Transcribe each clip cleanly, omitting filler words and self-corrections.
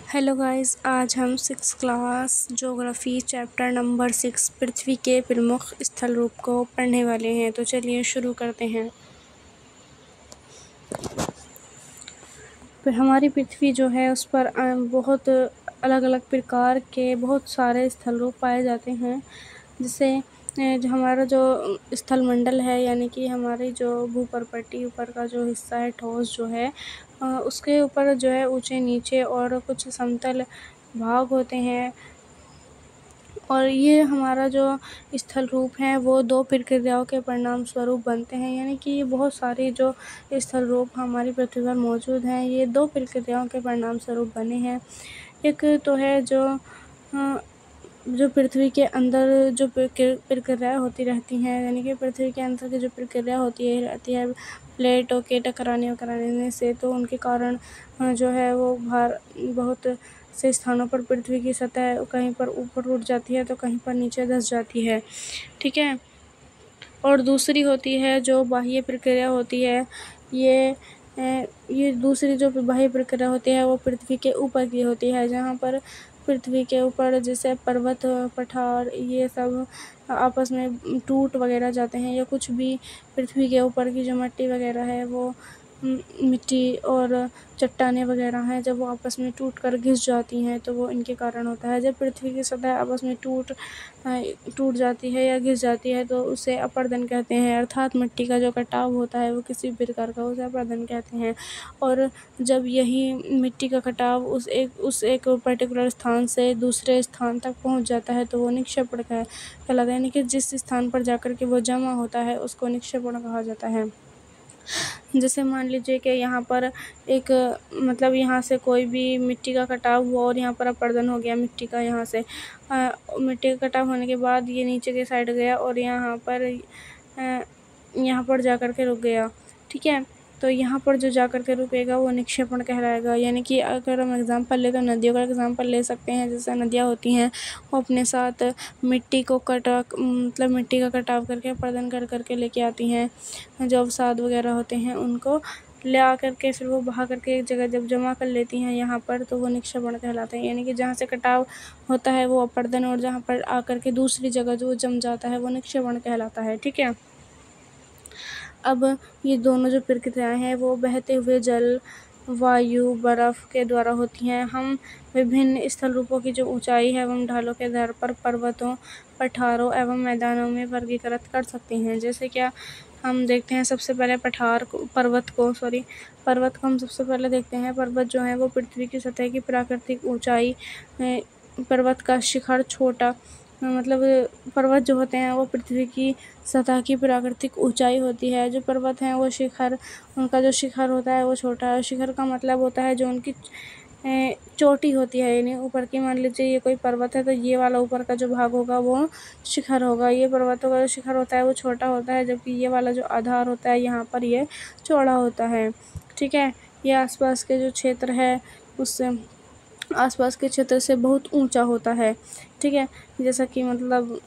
Hello guys, आज हम 6 class geography chapter number 6 पृथ्वी के प्रमुख स्थल रूप को पढ़ने वाले हैं। तो चलिए शुरू करते हैं। हमारी पृथ्वी जो है उस पर बहुत अलग अलग प्रकार के बहुत सारे स्थल रूप पाए जाते हैं। जिससे जो हमारा जो स्थलमंडल है, यानी कि हमारी जो भूपर्पट्टी ऊपर का जो हिस्सा है, ठोस जो है, उसके ऊपर जो है ऊंचे नीचे और कुछ समतल भाग होते हैं। और ये हमारा जो स्थल रूप है वो 2 प्रक्रियाओं के परिणाम स्वरूप बनते हैं, यानी कि ये बहुत सारे जो स्थल रूप हमारी पृथ्वी पर मौजूद हैं, ये 2 प्रक्रियाओं के परिणाम स्वरूप बने हैं। एक तो है जो पृथ्वी के अंदर जो प्रक्रियाएँ होती रहती हैं, यानी कि पृथ्वी के अंदर की जो प्रक्रिया रहती है प्लेटों के टकराने से, तो उनके कारण जो है वो बहुत से स्थानों पर पृथ्वी की सतह कहीं पर ऊपर उठ जाती है तो कहीं पर नीचे धंस जाती है, ठीक है। और दूसरी होती है जो बाह्य प्रक्रिया होती है। ये दूसरी जो बाह्य प्रक्रिया होती है वो पृथ्वी के ऊपर की होती है, जहाँ पर पृथ्वी के ऊपर जैसे पर्वत, पठार, ये सब आपस में टूट वगैरह जाते हैं, या कुछ भी पृथ्वी के ऊपर की जो मिट्टी वगैरह है वो मिट्टी और चट्टानें वगैरह हैं, जब वो आपस में टूट कर घिस जाती हैं तो वो इनके कारण होता है। जब पृथ्वी की सतह आपस में टूट जाती है या घिस जाती है तो उसे अपरदन कहते हैं, अर्थात मिट्टी का जो कटाव होता है वो किसी भी प्रकार का, उसे अपरदन कहते हैं। और जब यही मिट्टी का कटाव उस एक पर्टिकुलर स्थान से दूसरे स्थान तक पहुंच जाता है तो वो निक्षेपण कहलाता है, यानी कि जिस स्थान पर जाकर के वो जमा होता है उसको निक्षेपण कहा जाता है। जैसे मान लीजिए कि यहाँ पर एक मतलब यहाँ से कोई भी मिट्टी का कटाव हुआ और यहाँ पर अपरदन हो गया मिट्टी का, यहाँ से मिट्टी का कटाव होने के बाद ये नीचे के साइड गया और यहाँ पर जा कर के रुक गया, ठीक है। तो यहाँ पर जो जा कर के रुकेगा वो निक्षेपण कहलाएगा। यानी कि अगर हम एग्जांपल लें तो नदियों का एग्जांपल ले सकते हैं। जैसे नदियाँ होती हैं वो अपने साथ मिट्टी का कटाव करके अपरदन कर करके लेके आती हैं। जो अवसाद वगैरह होते हैं उनको ले आकर के फिर वो बहा करके एक जगह जब जमा कर लेती हैं यहाँ पर, तो वो निक्षेपण कहलाते हैं। यानी कि जहाँ से कटाव होता है वो अपरदन, और जहाँ पर आकर के दूसरी जगह जो जम जाता है वो निक्षेपण कहलाता है, ठीक है। अब ये दोनों जो प्रक्रियाएं हैं वो बहते हुए जल, वायु, बर्फ के द्वारा होती हैं। हम विभिन्न स्थल रूपों की जो ऊंचाई है एवं ढालों के आधार पर पर्वतों, पठारों एवं मैदानों में वर्गीकृत कर सकते हैं। जैसे क्या हम देखते हैं, सबसे पहले पर्वत को हम सबसे पहले देखते हैं। पर्वत जो है वो पृथ्वी की सतह की प्राकृतिक ऊंचाई, पर्वत का शिखर छोटा, मतलब पर्वत जो होते हैं वो पृथ्वी की सतह की प्राकृतिक ऊंचाई होती है। जो पर्वत हैं वो उनका जो शिखर होता है वो छोटा है। शिखर का मतलब होता है जो उनकी चोटी होती है, यानी ऊपर की। मान लीजिए ये कोई पर्वत है तो ये वाला ऊपर का जो भाग होगा वो शिखर होगा। ये पर्वतों का जो शिखर होता है वो छोटा होता है, जबकि ये वाला जो आधार होता है यहाँ पर ये चौड़ा होता है, ठीक है। ये आसपास के जो क्षेत्र है उससे आसपास के क्षेत्र से बहुत ऊंचा होता है, ठीक है। जैसा कि मतलब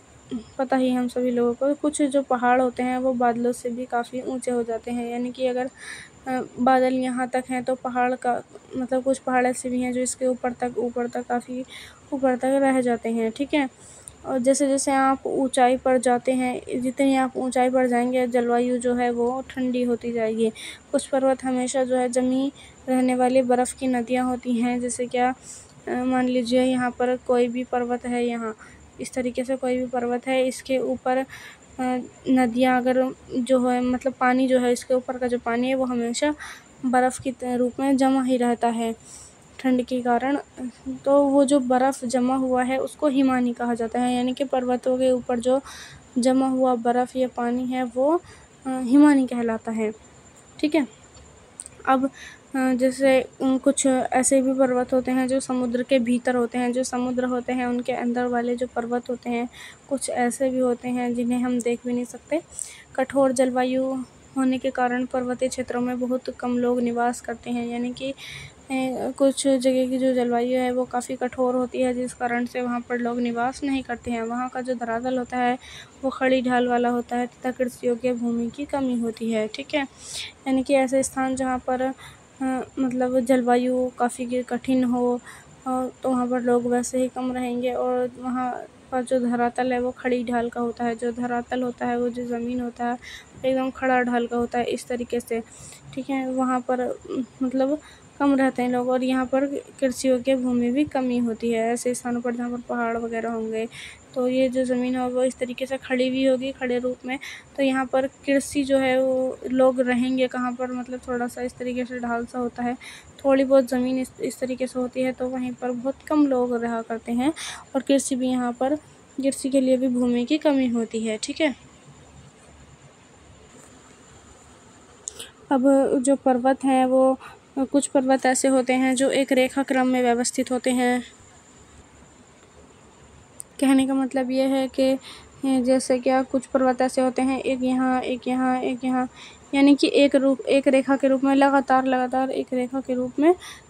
पता ही हम सभी लोगों को, कुछ जो पहाड़ होते हैं वो बादलों से भी काफ़ी ऊंचे हो जाते हैं। यानी कि अगर बादल यहाँ तक हैं तो पहाड़ का मतलब कुछ पहाड़ ऐसे भी हैं जो इसके ऊपर तक काफ़ी ऊपर तक रह जाते हैं, ठीक है। और जैसे जैसे आप ऊंचाई पर जाते हैं, जितनी आप ऊंचाई पर जाएंगे जलवायु जो है वो ठंडी होती जाएगी। कुछ पर्वत हमेशा जो है जमी रहने वाली बर्फ़ की नदियाँ होती हैं। जैसे क्या मान लीजिए यहाँ पर कोई भी पर्वत है, यहाँ इस तरीके से कोई भी पर्वत है, इसके ऊपर नदियाँ अगर जो है मतलब पानी जो है, इसके ऊपर का जो पानी है वो हमेशा बर्फ़ की रूप में जमा ही रहता है ठंड के कारण। तो वो जो बर्फ़ जमा हुआ है उसको हिमानी कहा जाता है। यानी कि पर्वतों के ऊपर जो जमा हुआ बर्फ़ या पानी है वो हिमानी कहलाता है, ठीक है। अब जैसे कुछ ऐसे भी पर्वत होते हैं जो समुद्र के भीतर होते हैं। जो समुद्र होते हैं उनके अंदर वाले जो पर्वत होते हैं, कुछ ऐसे भी होते हैं जिन्हें हम देख भी नहीं सकते। कठोर जलवायु होने के कारण पर्वतीय क्षेत्रों में बहुत कम लोग निवास करते हैं। यानी कि कुछ जगह की जो जलवायु है वो काफ़ी कठोर होती है, जिस कारण से वहाँ पर लोग निवास नहीं करते हैं। वहाँ का जो धरातल होता है वो खड़ी ढाल वाला होता है तथा कृषि योग्य भूमि की कमी होती है, ठीक है। यानी कि ऐसे स्थान जहाँ पर मतलब जलवायु काफ़ी कठिन हो तो वहाँ पर लोग वैसे ही कम रहेंगे। और वहाँ पर जो धरातल है वो खड़ी ढाल का होता है। जो धरातल होता है, वो जो ज़मीन होता है एकदम खड़ा ढाल का होता है, इस तरीके से, ठीक है। वहाँ पर मतलब कम रहते हैं लोग। और यहाँ पर कृषि योग्य भूमि भी कमी होती है ऐसे स्थानों पर जहाँ पर पहाड़ वगैरह होंगे। तो ये जो ज़मीन है वो इस तरीके से खड़ी भी होगी, खड़े रूप में। तो यहाँ पर कृषि जो है वो लोग रहेंगे कहाँ पर, मतलब थोड़ा सा इस तरीके से ढाल सा होता है, थोड़ी बहुत ज़मीन इस तरीके से होती है, तो वहीं पर बहुत कम लोग रहा करते हैं। और कृषि भी यहाँ पर, कृषि के लिए भी भूमि की कमी होती है, ठीक है। अब जो पर्वत हैं वो कुछ पर्वत ऐसे होते हैं जो एक रेखा क्रम में व्यवस्थित होते हैं। कहने का मतलब ये है कि जैसे क्या कुछ पर्वत ऐसे होते हैं, एक यहाँ, एक यहाँ, एक यहाँ, यानी कि एक रेखा के रूप में लगातार एक रेखा के रूप में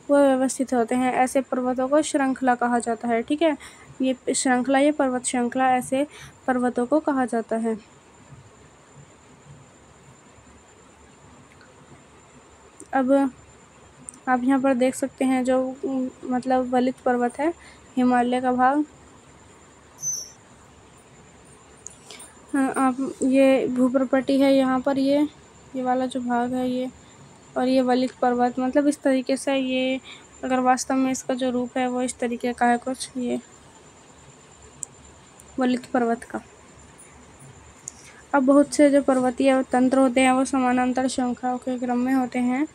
वो व्यवस्थित होते हैं। ऐसे पर्वतों को श्रृंखला कहा जाता है, ठीक है। ये श्रृंखला, ये पर्वत श्रृंखला ऐसे पर्वतों को कहा जाता है। अब आप यहाँ पर देख सकते हैं जो मतलब वलित पर्वत है, हिमालय का भाग। आप ये भूप्रपट्टी है यहाँ पर, ये वाला जो भाग है ये, और ये वलित पर्वत, मतलब इस तरीके से ये, अगर वास्तव में इसका जो रूप है वो इस तरीके का है कुछ, ये वलित पर्वत का। अब बहुत से जो पर्वतीय तंत्र होते हैं वो समानांतर श्रृंखलाओं के क्रम में होते हैं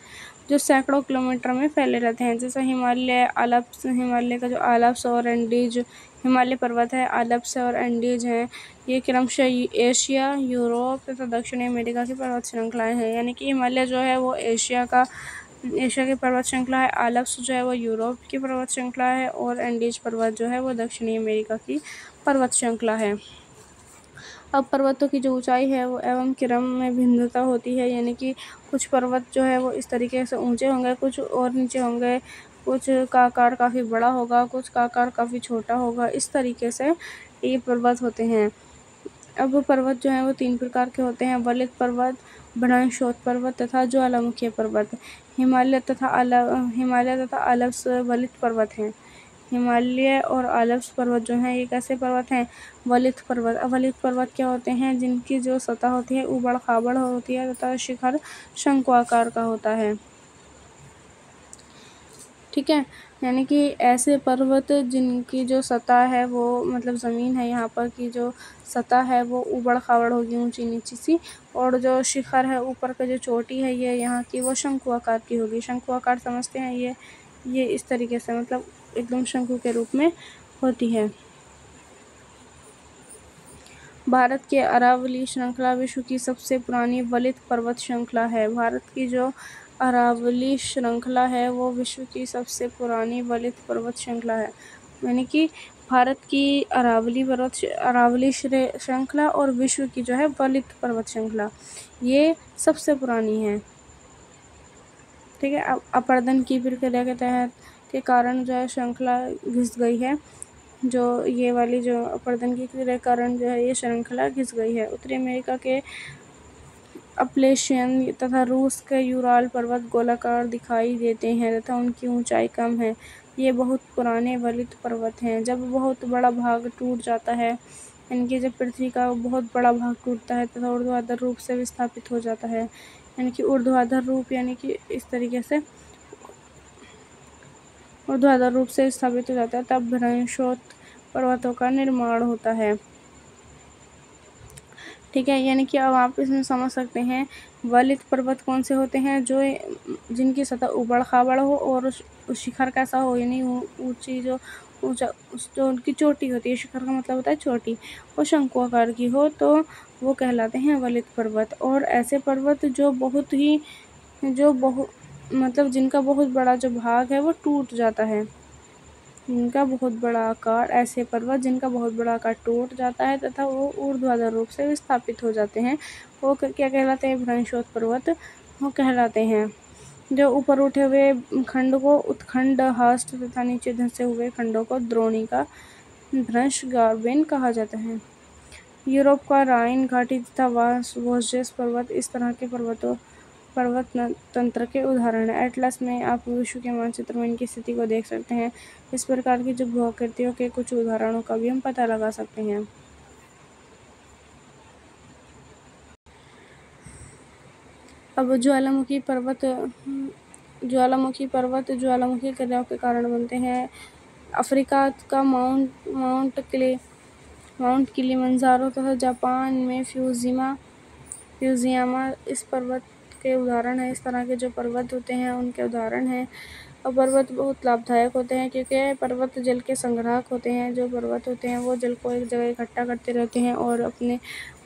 जो सैकड़ों किलोमीटर में फैले रहते हैं। जैसे हिमालय का जो आल्प्स और एंडीज हिमालय पर्वत है, आल्प्स और एंडीज हैं, ये क्रमशः एशिया, यूरोप तथा दक्षिणी अमेरिका की पर्वत श्रृंखलाएं हैं। यानी कि हिमालय जो है वो एशिया की पर्वत श्रृंखला है, आल्प्स जो है वो यूरोप की पर्वत श्रृंखला है, और एंडीज पर्वत जो है वो दक्षिणी अमेरिका की पर्वत श्रृंखला है। अब पर्वतों की जो ऊंचाई है वो एवं क्रम में भिन्नता होती है। यानी कि कुछ पर्वत जो है वो इस तरीके से ऊंचे होंगे, कुछ और नीचे होंगे, कुछ का आकार काफ़ी बड़ा होगा, कुछ का आकार काफ़ी छोटा होगा, इस तरीके से ये पर्वत होते हैं। अब पर्वत जो हैं वो 3 प्रकार के होते हैं: वलित पर्वत, बनांशोथ पर्वत तथा ज्वालामुखी पर्वत। हिमालय तथा आल्प्स वलित पर्वत हैं। हिमालय और आल्प्स पर्वत जो हैं ये कैसे पर्वत हैं? वलित पर्वत। वलित पर्वत क्या होते हैं? जिनकी जो सतह होती है ऊबड़ खाबड़ होती है तथा शिखर शंकु आकार का होता है, ठीक है। यानी कि ऐसे पर्वत जिनकी जो सतह है वो, मतलब ज़मीन है यहाँ पर की जो सतह है वो ऊबड़ खाबड़ होगी, ऊंची नीची सी, और जो शिखर है ऊपर का जो चोटी है ये यहाँ की वो शंकु आकार की होगी। शंकु आकार समझते हैं, ये इस तरीके से, मतलब एकदम शंकु के रूप में होती है। भारत की अरावली श्रृंखला विश्व की सबसे पुरानी वलित पर्वत श्रृंखला है। भारत की जो अरावली श्रृंखला है वो विश्व की सबसे पुरानी वलित पर्वत श्रृंखला है। यानी कि भारत की अरावली श्रृंखला और विश्व की जो है वलित पर्वत श्रृंखला, ये सबसे पुरानी है, ठीक है। अपरदन की प्रक्रिया के तहत के कारण जो है श्रृंखला घिस गई है। जो ये वाली जो अपरदन की क्रिया के कारण जो है ये श्रृंखला घिस गई है। उत्तरी अमेरिका के अपलेशियन तथा रूस के यूराल पर्वत गोलाकार दिखाई देते हैं तथा उनकी ऊंचाई कम है। ये बहुत पुराने वलित पर्वत हैं। जब बहुत बड़ा भाग टूट जाता है, यानी कि जब पृथ्वी का बहुत बड़ा भाग टूटता है तथा ऊर्ध्वाधर रूप से विस्थापित हो जाता है, यानी कि ऊर्ध्वाधर रूप, यानी कि इस तरीके से ऊर्ध्वाधर रूप से स्थापित हो जाता है, तब भ्रंशोत्थ पर्वतों का निर्माण होता है, ठीक है। यानी कि अब आप इसमें समझ सकते हैं वलित पर्वत कौन से होते हैं, जो जिनकी सतह ऊबड़ खाबड़ हो और शिखर कैसा हो, यानी ऊंची जो उनकी चोटी होती है, शिखर का मतलब होता है चोटी, वो शंकु आकार की हो, तो वो कहलाते हैं वलित पर्वत। और ऐसे पर्वत मतलब जिनका बहुत बड़ा जो भाग है वो टूट जाता है, जिनका बहुत बड़ा आकार, ऐसे पर्वत जिनका बहुत बड़ा आकार टूट जाता है तथा वो ऊर्ध्वाधर रूप से विस्थापित हो जाते हैं, वो क्या कहलाते हैं? भ्रंशोत्थ पर्वत वो कहलाते हैं। जो ऊपर उठे हुए खंड को उत्खंड हस्त तथा नीचे धंसे हुए खंडों को द्रोणिका भ्रंश गार्बेन कहा जाता है। यूरोप का राइन घाटी तथा वोस्जेस पर्वत इस तरह के पर्वतों पर्वत तंत्र के उदाहरण हैं। एटलस में आप विश्व के मानचित्र में इनकी स्थिति को देख सकते हैं। इस प्रकार की जो भूआकृतियों के कुछ उदाहरणों का भी हम पता लगा सकते हैं। अब ज्वालामुखी ज्वालामुखी क्रियाओं के कारण बनते हैं। अफ्रीका का माउंट किलिमंजारो तथा जापान में फ्यूजियामा इस पर्वत के उदाहरण हैं। इस तरह के जो पर्वत होते हैं उनके उदाहरण हैं। और पर्वत बहुत लाभदायक होते हैं क्योंकि पर्वत जल के संग्राहक होते हैं। जो पर्वत होते हैं वो जल को एक जगह इकट्ठा करते रहते हैं और अपने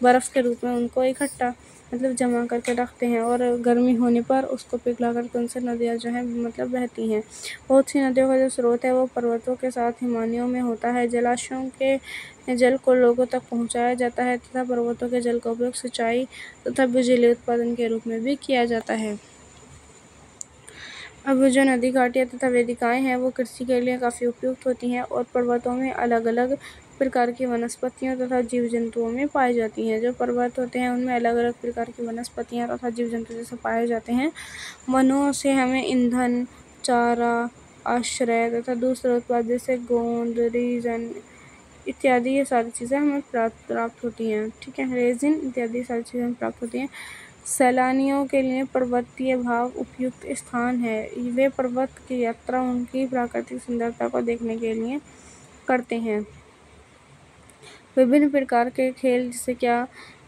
बर्फ़ के रूप में उनको इकट्ठा जमा करके रखते हैं, और गर्मी होने पर उसको पिघला कर उनसे नदियाँ जो हैं बहती हैं। बहुत सी नदियों का जो स्रोत है वो पर्वतों के साथ हिमानियों में होता है। जलाशयों के जल को लोगों तक पहुँचाया जाता है तथा पर्वतों के जल का उपयोग सिंचाई तथा बिजली उत्पादन के रूप में भी किया जाता है। अब जो नदी घाटियाँ तथा वेदिकाएँ हैं वो कृषि के लिए काफ़ी उपयुक्त होती हैं और पर्वतों में अलग अलग प्रकार की वनस्पतियों तथा जीव जंतुओं में पाई जाती हैं। जो पर्वत होते हैं उनमें अलग अलग प्रकार की वनस्पतियाँ तथा जीव जंतु जैसे पाए जाते हैं। वनों से हमें ईंधन, चारा, आश्रय तथा दूसरे उत्पाद जैसे गोंद, रेजिन इत्यादि ये सारी चीज़ें हमें प्राप्त होती हैं। ठीक है, रेजिन इत्यादि सारी चीज़ें हमें प्राप्त होती हैं। सैलानियों के लिए पर्वतीय भाग उपयुक्त स्थान है। वे पर्वत की यात्रा उनकी प्राकृतिक सुंदरता को देखने के लिए करते हैं। विभिन्न प्रकार के खेल जैसे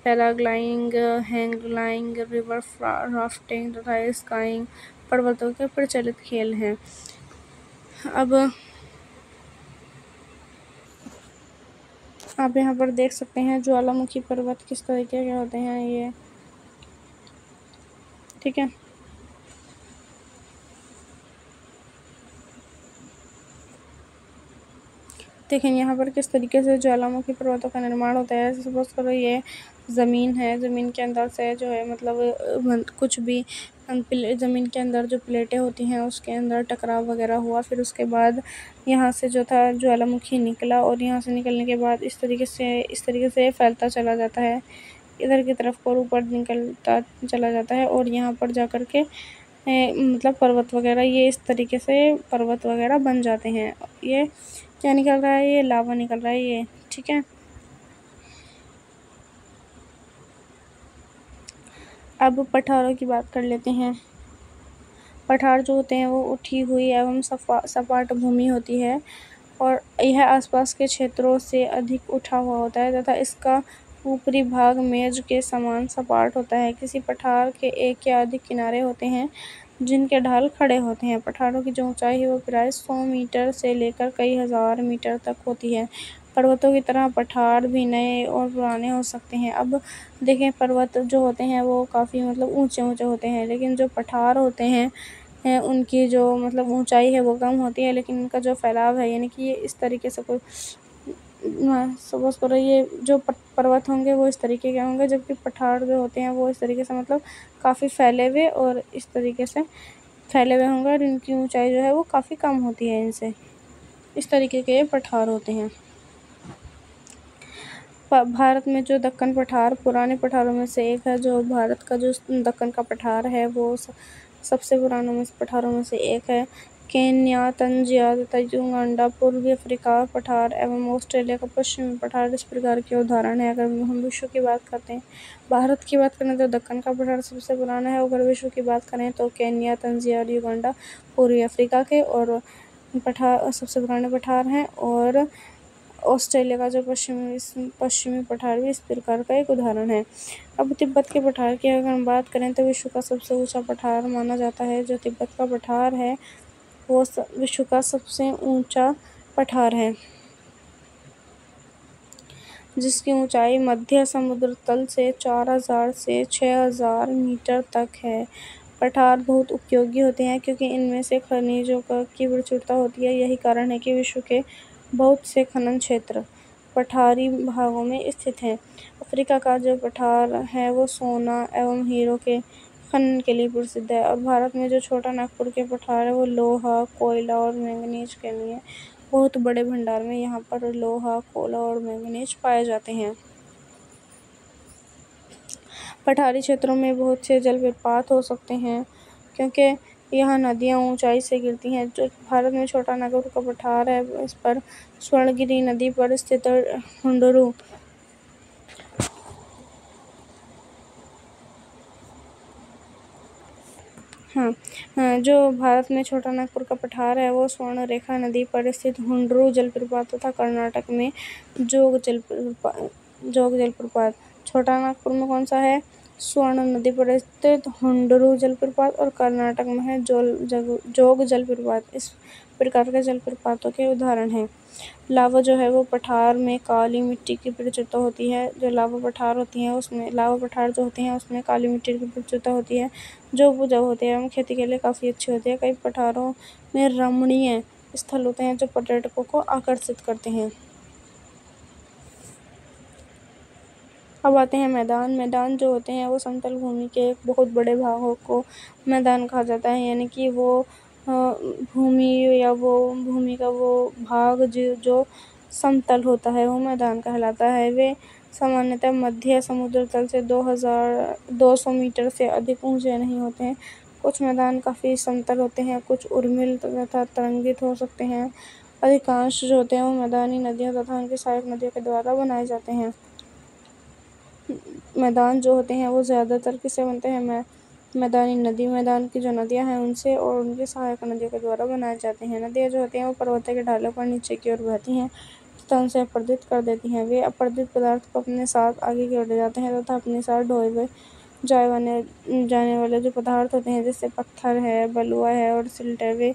पैराग्लाइडिंग, हैंग-ग्लाइडिंग, रिवर राफ्टिंग तथा स्काइंग पर्वतों के प्रचलित खेल हैं। अब आप यहाँ पर देख सकते हैं ज्वालामुखी पर्वत किस तरीके के होते हैं ये। ठीक है, देखें यहाँ पर किस तरीके से ज्वालामुखी पर्वतों का निर्माण होता है। सपोज करो ये ज़मीन है, ज़मीन के अंदर से जो है कुछ भी ज़मीन के अंदर जो प्लेटें होती हैं उसके अंदर टकराव वगैरह हुआ, फिर उसके बाद यहाँ से जो था ज्वालामुखी निकला और यहाँ से निकलने के बाद इस तरीके से फैलता चला जाता है इधर की तरफ और ऊपर निकलता चला जाता है और यहाँ पर जा कर के पर्वत वगैरह ये इस तरीके से पर्वत वगैरह बन जाते हैं। ये क्या निकल रहा है, ये लावा निकल रहा है ये। ठीक है, अब पठारों की बात कर लेते हैं। पठार जो होते हैं वो उठी हुई एवं सपाट भूमि होती है और यह आसपास के क्षेत्रों से अधिक उठा हुआ होता है तथा इसका ऊपरी भाग मेज के समान सपाट होता है। किसी पठार के एक या अधिक किनारे होते हैं जिनके ढाल खड़े होते हैं। पठारों की जो ऊंचाई है वो प्रायः 100 मीटर से लेकर कई हजार मीटर तक होती है। पर्वतों की तरह पठार भी नए और पुराने हो सकते हैं। अब देखें, पर्वत जो होते हैं वो काफ़ी ऊंचे होते हैं, लेकिन जो पठार होते हैं उनकी जो ऊंचाई है वो कम होती है, लेकिन उनका जो फैलाव है यानी कि ये इस तरीके से कोई सपोज करो ये जो पर्वत होंगे वो इस तरीके के होंगे, जबकि पठार जो होते हैं वो इस तरीके से काफ़ी फैले हुए और इस तरीके से फैले हुए होंगे और इनकी ऊंचाई जो है वो काफ़ी कम होती है इनसे। इस तरीके के पठार होते हैं। भारत में जो दक्कन पठार पुराने पठारों में से एक है। जो भारत का जो दक्कन का पठार है वो सबसे पुरानों में पठारों में से एक है। केन्या, तंजानिया तथा युगांडा, पूर्वी अफ्रीका पठार एवं ऑस्ट्रेलिया का पश्चिमी पठार इस प्रकार के उदाहरण है। अगर हम विश्व की बात करते हैं, भारत की बात करें तो दक्कन का पठार सबसे पुराना है। अगर विश्व की बात करें तो केन्या, तंजानिया और युगांडा पूर्वी अफ्रीका के और पठार सबसे पुराने पठार हैं, और ऑस्ट्रेलिया का जो पश्चिमी पठार भी इस प्रकार का एक उदाहरण है। अब तिब्बत के पठार की अगर हम बात करें तो विश्व का सबसे ऊंचा पठार माना जाता है। जो तिब्बत का पठार है वो विश्व का सबसे ऊंचा पठार है, जिसकी ऊंचाई मध्य समुद्र तल से 4000 से 6000 मीटर तक है। पठार बहुत उपयोगी होते हैं क्योंकि इनमें से खनिजों की प्रचुरता होती है। यही कारण है कि विश्व के बहुत से खनन क्षेत्र पठारी भागों में स्थित हैं। अफ्रीका का जो पठार है वो सोना एवं हीरो के खनन के लिए प्रसिद्ध है, और भारत में जो छोटा नागपुर के पठार है वो लोहा, कोयला और मैंगनीज के लिए बहुत बड़े भंडार में यहाँ पर लोहा, कोयला और मैंगनीज पाए जाते हैं। पठारी क्षेत्रों में बहुत से जलप्रपात हो सकते हैं क्योंकि यहाँ नदियाँ ऊंचाई से गिरती हैं। जो भारत में छोटा नागपुर का पठार है, इस पर स्वर्णगिरि नदी पर स्थित हुंडरू जो भारत में छोटा नागपुर का पठार है वो स्वर्णरेखा नदी पर स्थित हुंडरू जलप्रपात तथा कर्नाटक में जोग जलप्रपात। छोटा नागपुर में कौन सा है? स्वर्ण नदी पर स्थित हुंडरू जलप्रपात और कर्नाटक में है जोग जलप्रपात। इस प्रकार के जलप्रपातों के उदाहरण हैं। लावा जो है वो पठार में काली मिट्टी की प्रचुरता होती है। जो लावा पठार होती है उसमें जो होते हैं उसमें काली मिट्टी की प्रचुरता होती है, जो उपजाऊ होते हैं एवं खेती के लिए काफ़ी अच्छी होती है। कई पठारों में रमणीय स्थल होते हैं जो पर्यटकों को आकर्षित करते हैं। अब आते हैं मैदान जो होते हैं वो समतल भूमि के एक बहुत बड़े भागों को मैदान कहा जाता है। यानी कि वो भूमि या वो भूमि का वो भाग जो समतल होता है वो मैदान कहलाता है। वे सामान्यतः मध्य समुद्र तल से 200 मीटर से अधिक ऊंचे नहीं होते हैं। कुछ मैदान काफ़ी समतल होते हैं, कुछ उर्मिल तथा तरंगित हो सकते हैं। अधिकांश जो होते हैं वो मैदानी नदियों तथा उनकी सहायक नदियों के द्वारा बनाए जाते हैं। मैदान जो होते हैं वो ज़्यादातर किससे बनते हैं? मैदान की जो नदियाँ हैं उनसे और उनकी सहायक नदियों के द्वारा बनाए जाते हैं। नदियाँ जो होती हैं वो पर्वतों के ढालों पर नीचे की ओर बहती हैं तथा उनसे अपरदित कर देती हैं। वे अपरदित पदार्थ को अपने साथ आगे की ओर ले जाते हैं तथा अपने साथ ढोए जाने वाले जो पदार्थ होते हैं जैसे पत्थर है, बलुआ है और सिल्ट है, वे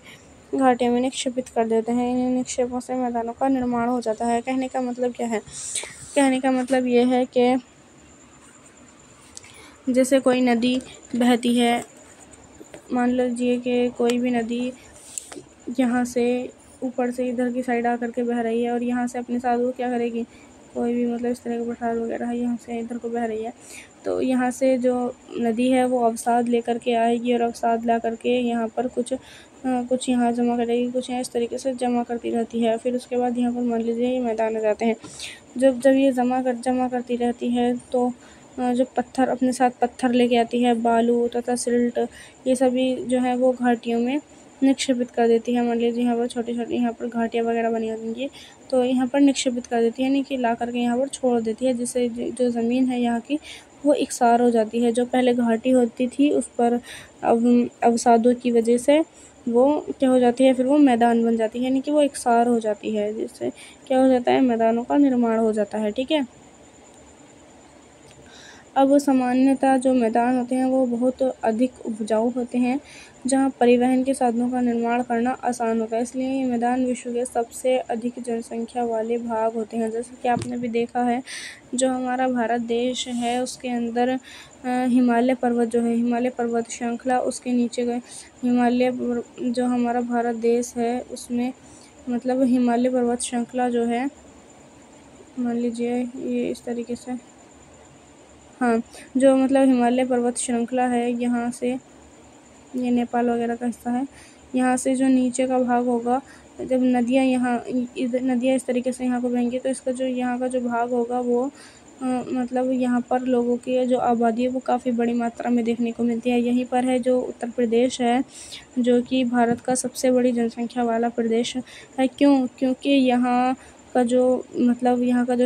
घाटियों में निक्षेपित कर देते हैं। इन निक्षेपों से मैदानों का निर्माण हो जाता है। कहने का मतलब क्या है? कहने का मतलब ये है कि जैसे कोई नदी बहती है, मान लीजिए कि कोई भी नदी यहाँ से ऊपर से इधर की साइड आकर के बह रही है और यहाँ से अपने साथ वो क्या करेगी, कोई भी मतलब इस तरह का पठार वगैरह है यहाँ से इधर को बह रही है, तो यहाँ से जो नदी है वो अवसाद लेकर के आएगी और अवसाद ला करके यहाँ पर कुछ यहाँ जमा करेगी, कुछ यहाँ इस तरीके से जमा करती रहती है। फिर उसके बाद यहाँ पर मान लीजिए ये मैदान आ जाते हैं। जब ये जमा करती रहती है तो जो पत्थर अपने साथ पत्थर लेके आती है, बालू तथा सिल्ट, ये सभी जो है वो घाटियों में निक्षेपित कर देती है। मान लीजिए यहाँ पर छोटी-छोटी यहाँ पर घाटियाँ वगैरह बनी होंगी तो यहाँ पर निक्षेपित कर देती है, यानी कि ला करके यहाँ पर छोड़ देती है, जिससे जो ज़मीन है यहाँ की वो एकसार हो जाती है। जो पहले घाटी होती थी उस पर अब अवसादों की वजह से वो क्या हो जाती है, फिर वो मैदान बन जाती है, यानी कि वो एकसार हो जाती है, जिससे क्या हो जाता है, मैदानों का निर्माण हो जाता है। ठीक है। अब सामान्यतः जो मैदान होते हैं वो बहुत अधिक उपजाऊ होते हैं, जहाँ परिवहन के साधनों का निर्माण करना आसान होता है, इसलिए ये मैदान विश्व के सबसे अधिक जनसंख्या वाले भाग होते हैं। जैसे कि आपने भी देखा है, जो हमारा भारत देश है उसके अंदर हिमालय पर्वत जो है, हिमालय पर्वत श्रृंखला, उसके नीचे गए जो हमारा भारत देश है उसमें मतलब हिमालय पर्वत श्रृंखला जो है, मान लीजिए ये इस तरीके से, हाँ, जो मतलब हिमालय पर्वत श्रृंखला है, यहाँ से ये नेपाल वगैरह का हिस्सा है, यहाँ से जो नीचे का भाग होगा, जब नदियाँ इस तरीके से यहाँ को बहेंगी तो इसका जो यहाँ का जो भाग होगा वो मतलब यहाँ पर लोगों की जो आबादी है वो काफ़ी बड़ी मात्रा में देखने को मिलती है। यहीं पर है जो उत्तर प्रदेश है, जो कि भारत का सबसे बड़ी जनसंख्या वाला प्रदेश है। क्योंकि यहाँ का जो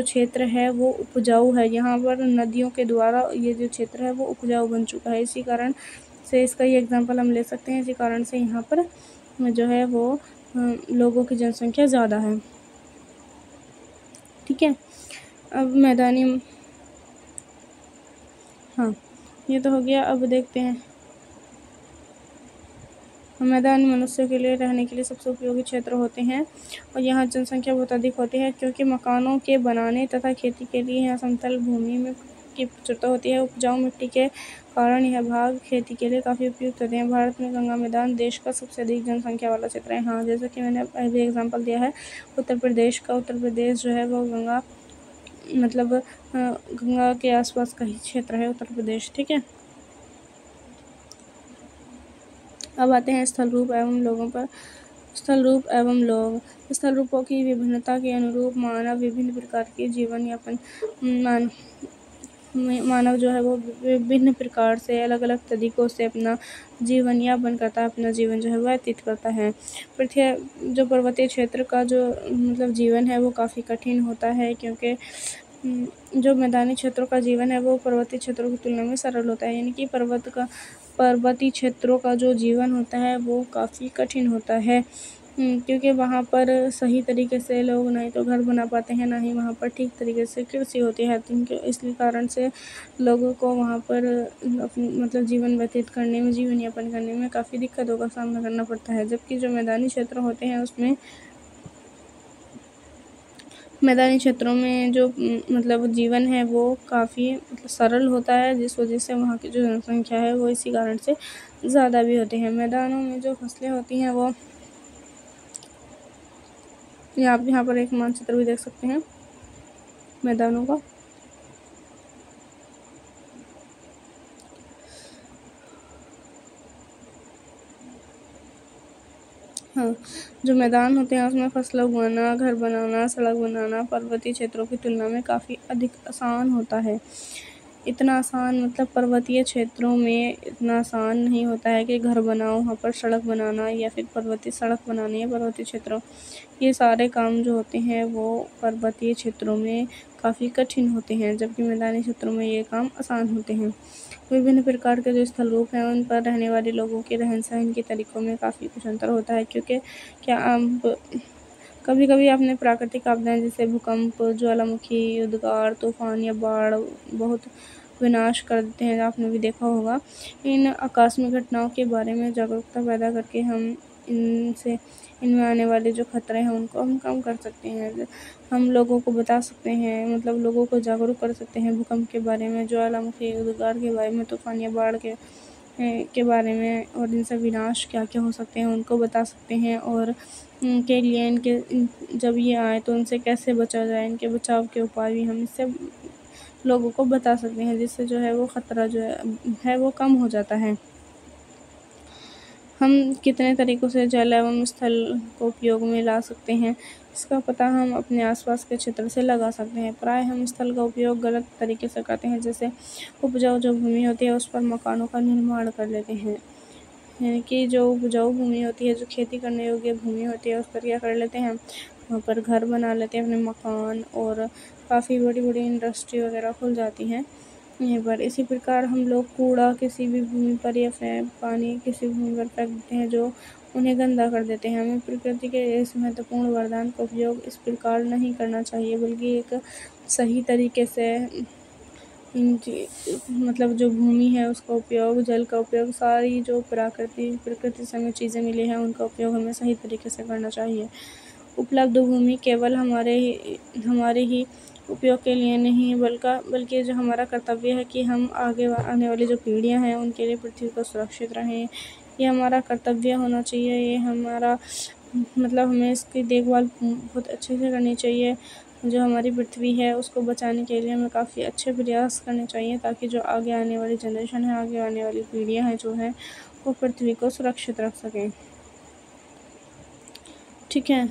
क्षेत्र है वो उपजाऊ है, यहाँ पर नदियों के द्वारा ये जो क्षेत्र है वो उपजाऊ बन चुका है। इसी कारण से इसका ये एग्जांपल हम ले सकते हैं, इसी कारण से यहाँ पर जो है वो लोगों की जनसंख्या ज़्यादा है। ठीक है। अब हाँ, ये तो हो गया। अब देखते हैं, मैदान मनुष्य के लिए रहने के लिए सबसे उपयोगी क्षेत्र होते हैं और यहाँ जनसंख्या बहुत अधिक होती है, क्योंकि मकानों के बनाने तथा खेती के लिए यहाँ समतल भूमि में की प्रचुरता होती है। उपजाऊ मिट्टी के कारण यह भाग खेती के लिए काफ़ी उपयुक्त होते हैं। भारत में गंगा मैदान देश का सबसे अधिक जनसंख्या वाला क्षेत्र है। हाँ, जैसा कि मैंने अभी एग्जाम्पल दिया है उत्तर प्रदेश जो है वो गंगा के आसपास का ही क्षेत्र है उत्तर प्रदेश। ठीक है। अब आते हैं स्थल रूप एवं लोगों पर। स्थल रूप एवं लोग। स्थल रूपों की विभिन्नता के अनुरूप मानव विभिन्न प्रकार के जीवन यापन मानव जो है वो विभिन्न प्रकार से अलग अलग तरीक़ों से अपना जीवन यापन करता है, अपना जीवन जो है व्यतीत करता है। पृथ्वी जो पर्वतीय क्षेत्र का जो मतलब जीवन है वो काफ़ी कठिन होता है, क्योंकि जो मैदानी क्षेत्रों का जीवन है वो पर्वतीय क्षेत्रों की तुलना में सरल होता है। यानी कि पर्वतीय क्षेत्रों का जो जीवन होता है वो काफ़ी कठिन होता है, क्योंकि वहाँ पर सही तरीके से लोग नहीं तो घर बना पाते हैं, ना ही वहाँ पर ठीक तरीके से कृषि होती है। तो इसलिए कारण से लोगों को वहाँ पर मतलब जीवन व्यतीत करने में, जीवन यापन करने में काफ़ी दिक्कतों का सामना करना पड़ता है। जबकि जो मैदानी क्षेत्र होते हैं उसमें मैदानी क्षेत्रों में जो मतलब जीवन है वो काफ़ी मतलब सरल होता है, जिस वजह से वहाँ की जो जनसंख्या है वो इसी कारण से ज़्यादा भी होती है। मैदानों में जो फसलें होती हैं वो आप यहाँ पर एक मानचित्र भी देख सकते हैं मैदानों का। हाँ, जो मैदान होते हैं उसमें फसल उगाना, घर बनाना, सड़क बनाना पर्वतीय क्षेत्रों की तुलना में काफ़ी अधिक आसान होता है। इतना आसान मतलब पर्वतीय क्षेत्रों में इतना आसान नहीं होता है कि घर बनाओ, वहाँ पर सड़क बनाना या फिर पर्वतीय सड़क बनानी है पर्वतीय क्षेत्रों। ये सारे काम जो होते हैं वो पर्वतीय क्षेत्रों में काफ़ी कठिन होते हैं, जबकि मैदानी क्षेत्रों में ये काम आसान होते हैं। विभिन्न प्रकार के जो स्थल रूप हैं उन पर रहने वाले लोगों के रहन-सहन के तरीकों में काफ़ी कुछ अंतर होता है, क्योंकि कभी-कभी आपने प्राकृतिक आपदाएँ जैसे भूकंप, ज्वालामुखी, उद्गार, तूफान या बाढ़ बहुत विनाश कर देते हैं, आपने भी देखा होगा। इन आकस्मिक घटनाओं के बारे में जागरूकता पैदा करके हम इनमें आने वाले जो खतरे हैं उनको हम कम कर सकते हैं। हम लोगों को बता सकते हैं, मतलब लोगों को जागरूक कर सकते हैं भूकंप के बारे में, ज्वालामुखी, उद्गार के बारे में, तूफान या बाढ़ के बारे में, और इनसे विनाश क्या-क्या हो सकते हैं उनको बता सकते हैं, और के लिए जब ये आए तो उनसे कैसे बचा जाए, इनके बचाव के उपाय भी हम इससे लोगों को बता सकते हैं, जिससे जो है वो खतरा जो है वो कम हो जाता है। हम कितने तरीक़ों से जल एवं स्थल को उपयोग में ला सकते हैं, इसका पता हम अपने आसपास के क्षेत्र से लगा सकते हैं। प्राय हम स्थल का उपयोग गलत तरीके से करते हैं, जैसे उपजाऊ जो भूमि होती है उस पर मकानों का निर्माण कर लेते हैं। यानी कि जो उपजाऊ भूमि होती है, जो खेती करने योग्य भूमि होती है उस पर क्या कर लेते हैं, वहाँ पर घर बना लेते हैं, अपने मकान, और काफ़ी बड़ी-बड़ी इंडस्ट्री वगैरह खुल जाती हैं यहीं पर। इसी प्रकार हम लोग कूड़ा किसी भी भूमि पर या फिर पानी किसी भूमि पर फेंक देते हैं जो उन्हें गंदा कर देते हैं। हमें प्रकृति के इस महत्वपूर्ण वरदान का उपयोग इस प्रकार नहीं करना चाहिए, बल्कि एक सही तरीके से मतलब जो भूमि है उसका उपयोग, जल का उपयोग, सारी जो प्रकृति से हमें चीज़ें मिली हैं उनका उपयोग हमें सही तरीके से करना चाहिए। उपलब्ध भूमि केवल हमारे ही उपयोग के लिए नहीं, बल्कि जो हमारा कर्तव्य है कि हम आगे आने वाली जो पीढ़ियाँ हैं उनके लिए पृथ्वी को सुरक्षित रहें, ये हमारा कर्तव्य होना चाहिए। ये हमारा मतलब हमें इसकी देखभाल बहुत अच्छे से करनी चाहिए। जो हमारी पृथ्वी है उसको बचाने के लिए हमें काफ़ी अच्छे प्रयास करने चाहिए, ताकि जो आगे आने वाली जनरेशन है, आगे आने वाली पीढ़ियाँ हैं जो हैं, वो पृथ्वी को सुरक्षित रख सकें। ठीक है।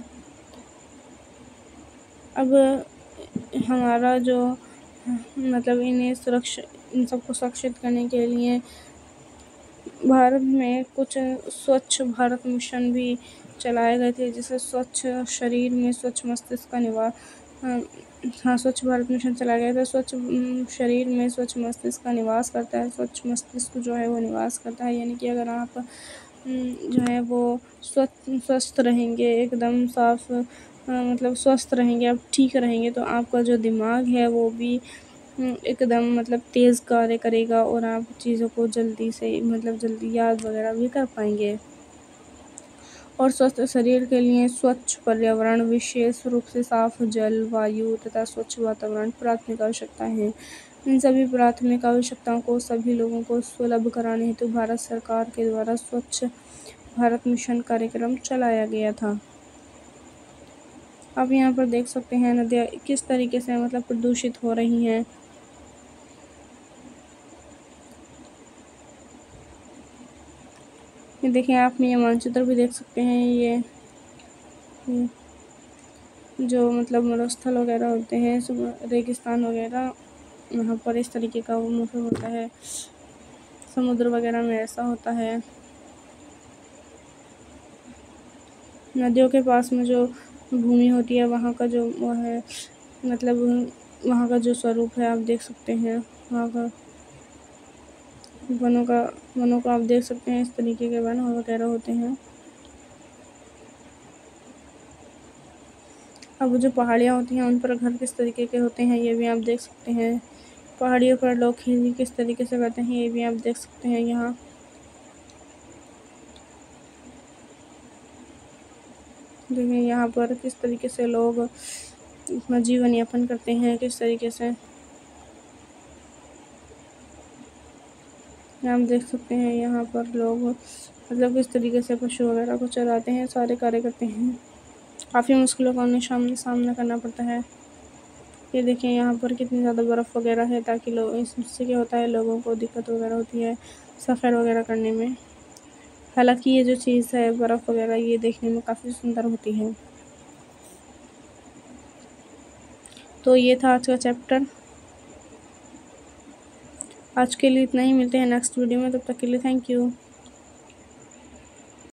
अब हमारा जो मतलब इन सबको सुरक्षित करने के लिए भारत में कुछ स्वच्छ भारत मिशन भी चलाए गए थे, जिसे स्वच्छ शरीर में स्वच्छ मस्तिष्क का स्वच्छ भारत मिशन चलाया गया था। स्वच्छ शरीर में स्वच्छ मस्तिष्क का निवास करता है। स्वच्छ मस्तिष्क जो है वो निवास करता है, यानी कि अगर आप जो है वो स्वस्थ रहेंगे, एकदम साफ मतलब स्वस्थ रहेंगे, आप ठीक रहेंगे, तो आपका जो दिमाग है वो भी एकदम मतलब तेज़ कार्य करेगा, और आप चीज़ों को जल्दी याद वगैरह भी कर पाएंगे। और स्वस्थ शरीर के लिए स्वच्छ पर्यावरण, विशेष रूप से साफ जल, वायु तथा स्वच्छ वातावरण प्राथमिक आवश्यकता है। इन सभी प्राथमिक आवश्यकताओं को सभी लोगों को सुलभ कराने हेतु भारत सरकार के द्वारा स्वच्छ भारत मिशन कार्यक्रम चलाया गया था। आप यहाँ पर देख सकते हैं नदियाँ किस तरीके से मतलब प्रदूषित हो रही हैं। ये देखिए, आप ये मानचित्र भी देख सकते हैं। ये जो मतलब मरुस्थल वगैरह होते हैं, रेगिस्तान वगैरह, यहाँ पर इस तरीके का वो मौसम होता है। समुद्र वगैरह में ऐसा होता है। नदियों के पास में जो भूमि होती है वहाँ का जो वो है, मतलब वहाँ का जो स्वरूप है आप देख सकते हैं। वहाँ का वनों का आप देख सकते हैं, इस तरीके के वन वगैरह होते हैं। अब जो पहाड़ियाँ होती हैं उन पर घर किस तरीके के होते हैं ये भी आप देख सकते हैं। पहाड़ियों पर लोग खेती किस तरीके से करते हैं ये भी आप देख सकते हैं। यहाँ देखिए यहाँ पर किस तरीके से लोग अपना जीवन यापन करते हैं, किस तरीके से आप देख सकते हैं। यहाँ पर लोग मतलब किस तरीके से पशु वगैरह को चराते हैं, सारे कार्य करते हैं। काफ़ी मुश्किलों का उन्हें सामना करना पड़ता है। ये देखिए यहाँ पर कितनी ज़्यादा बर्फ़ वगैरह है, ताकि लोग इससे क्या होता है, लोगों को दिक्कत वगैरह होती है सफ़र वगैरह करने में। हालांकि ये जो चीज़ है बर्फ़ वगैरह, ये देखने में काफ़ी सुंदर होती है। तो ये था आज का चैप्टर। आज के लिए इतना ही, मिलते हैं नेक्स्ट वीडियो में, तब तक के लिए थैंक यू।